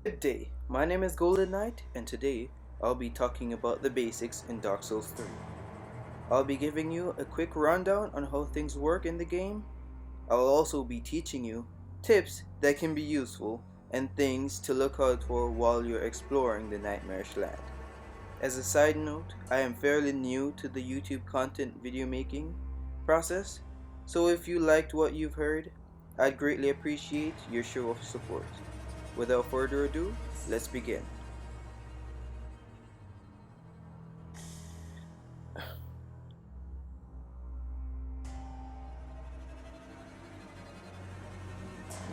Good day, my name is Golden Knight, and today I'll be talking about the basics in Dark Souls 3. I'll be giving you a quick rundown on how things work in the game. I'll also be teaching you tips that can be useful and things to look out for while you're exploring the Nightmarish Land. As a side note, I am fairly new to the YouTube content video making process, so if you liked what you've heard, I'd greatly appreciate your show of support. Without further ado, let's begin.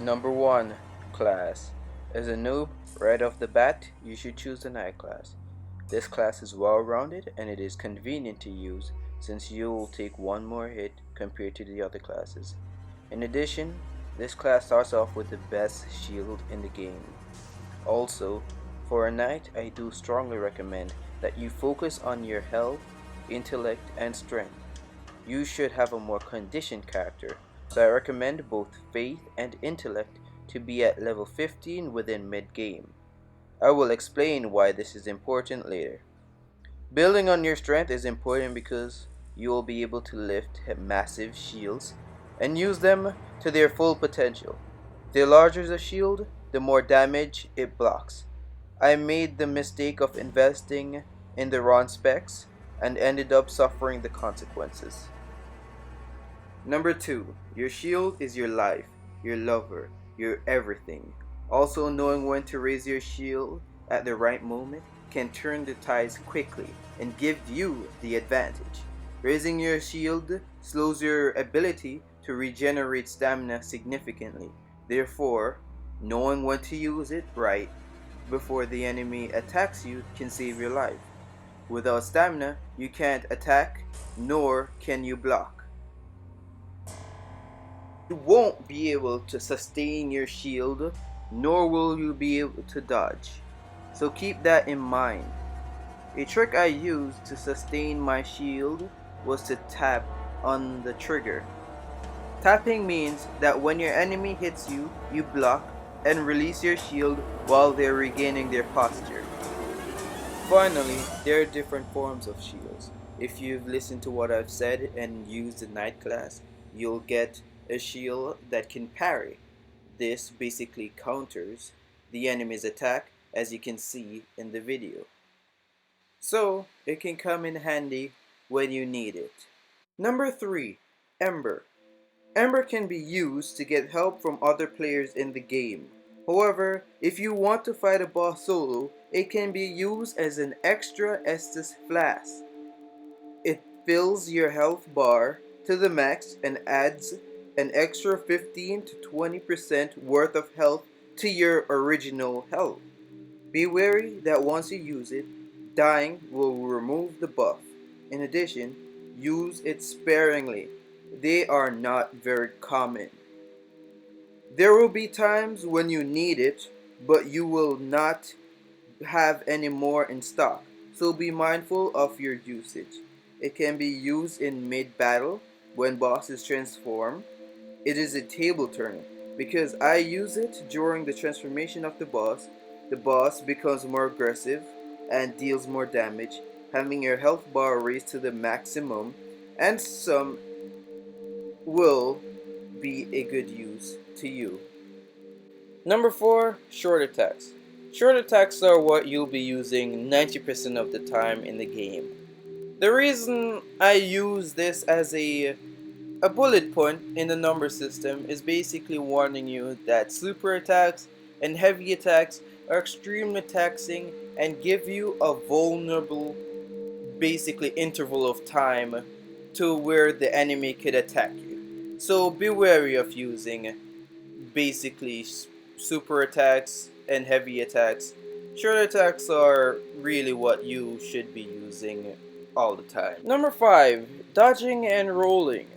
Number 1. Class. As a noob, right off the bat, you should choose the Knight class. This class is well rounded and it is convenient to use since you will take one more hit compared to the other classes. In addition, this class starts off with the best shield in the game. Also, for a Knight, I do strongly recommend that you focus on your health, intellect, and strength. You should have a more conditioned character, so I recommend both faith and intellect to be at level 15 within mid-game. I will explain why this is important later. Building on your strength is important because you will be able to lift massive shields and use them to their full potential. The larger the shield, the more damage it blocks. I made the mistake of investing in the wrong specs and ended up suffering the consequences. Number 2. Your shield is your life, your lover, your everything. Also, knowing when to raise your shield at the right moment can turn the tides quickly and give you the advantage. Raising your shield slows your ability to regenerate stamina significantly. Therefore, knowing when to use it right before the enemy attacks you can save your life. Without stamina, you can't attack, nor can you block. You won't be able to sustain your shield, nor will you be able to dodge. So keep that in mind. A trick I used to sustain my shield was to tap on the trigger. Tapping means that when your enemy hits you, you block and release your shield while they're regaining their posture. Finally, there are different forms of shields. If you've listened to what I've said and used the Knight class, you'll get a shield that can parry. This basically counters the enemy's attack, as you can see in the video. So, it can come in handy when you need it. Number 3. Ember. Ember can be used to get help from other players in the game. However, if you want to fight a boss solo, it can be used as an extra Estus flask. It fills your health bar to the max and adds an extra 15 to 20% worth of health to your original health. Be wary that once you use it, dying will remove the buff. In addition, use it sparingly. They are not very common. There will be times when you need it, but you will not have any more in stock, so be mindful of your usage. It can be used in mid-battle when bosses transform. It is a table turner because I use it during the transformation of the boss. The boss becomes more aggressive and deals more damage, having your health bar raised to the maximum, and some will be a good use to you. Number 4. Short attacks. Short attacks are what you'll be using 90% of the time in the game. The reason I use this as a bullet point in the number system is basically warning you that super attacks and heavy attacks are extremely taxing and give you a vulnerable basically interval of time to where the enemy could attack you. So be wary of using basically super attacks and heavy attacks. Short attacks are really what you should be using all the time. Number 5. Dodging and rolling.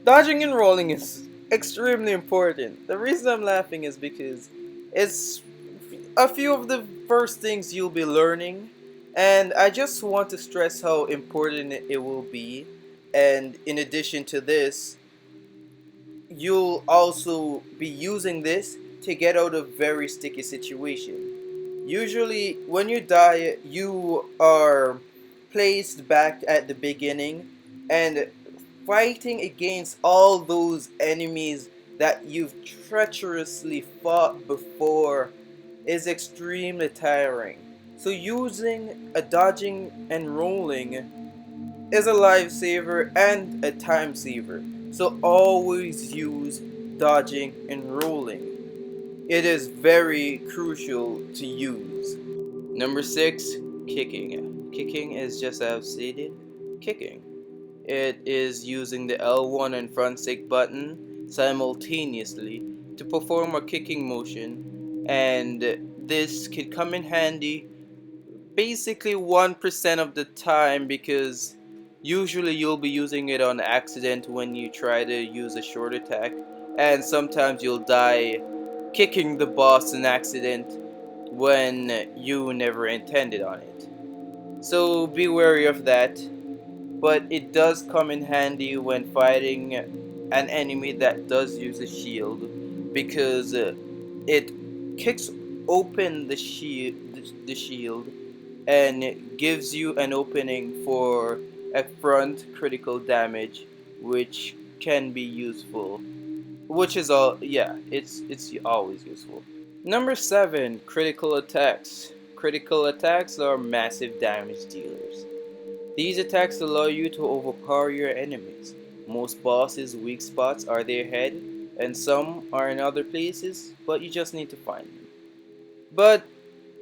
Dodging and rolling is extremely important. The reason I'm laughing is because it's a few of the first things you'll be learning, and I just want to stress how important it will be. And in addition to this, you'll also be using this to get out of very sticky situation. Usually, when you die, you are placed back at the beginning and fighting against all those enemies that you've treacherously fought before is extremely tiring. So using a dodging and rolling is a lifesaver and a time saver. So always use dodging and rolling. It is very crucial to use. Number 6, kicking. Kicking is just as I've stated, kicking. It is using the L1 and front stick button simultaneously to perform a kicking motion, and this could come in handy basically 1% of the time, because usually you'll be using it on accident when you try to use a short attack, and sometimes you'll die kicking the boss in accident when you never intended on it. So be wary of that, but it does come in handy when fighting an enemy that does use a shield, because it kicks open the shield and it gives you an opening for a front critical damage, which can be useful. Which is all, yeah, it's always useful. Number 7, critical attacks. Critical attacks are massive damage dealers. These attacks allow you to overpower your enemies. Most bosses' weak spots are their head, and some are in other places, but you just need to find them. But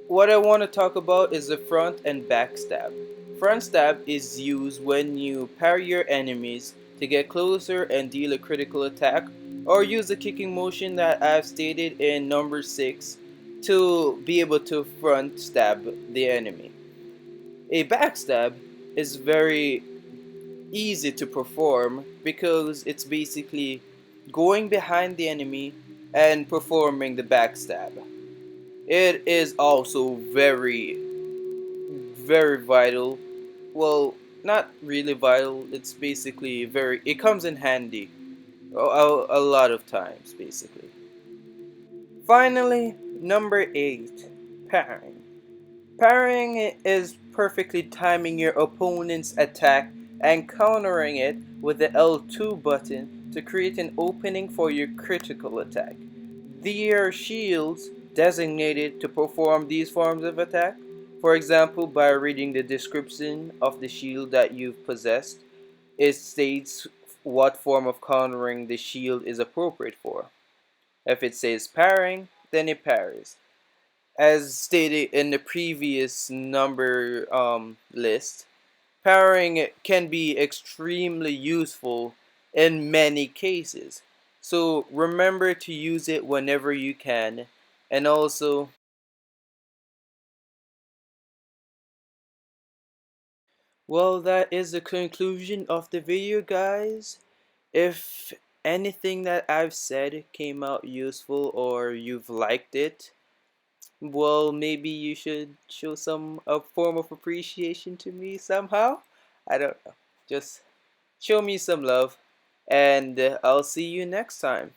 what I want to talk about is the front and back stab. Front stab is used when you parry your enemies to get closer and deal a critical attack, or use the kicking motion that I've stated in number 6 to be able to front stab the enemy. A backstab is very easy to perform because it's basically going behind the enemy and performing the backstab. It is also very vital. Well, not really vital, it's basically it comes in handy a lot of times, basically. Finally, number 8, parrying. Parrying is perfectly timing your opponent's attack and countering it with the L2 button to create an opening for your critical attack. There are shields designated to perform these forms of attack. For example, by reading the description of the shield that you've possessed, it states what form of countering the shield is appropriate for. If it says parrying, then it parries. As stated in the previous number list, parrying can be extremely useful in many cases. So remember to use it whenever you can. And also, well, that is the conclusion of the video, guys. If anything that I've said came out useful or you've liked it, well, maybe you should show some a form of appreciation to me somehow. I don't know. Just show me some love, and I'll see you next time.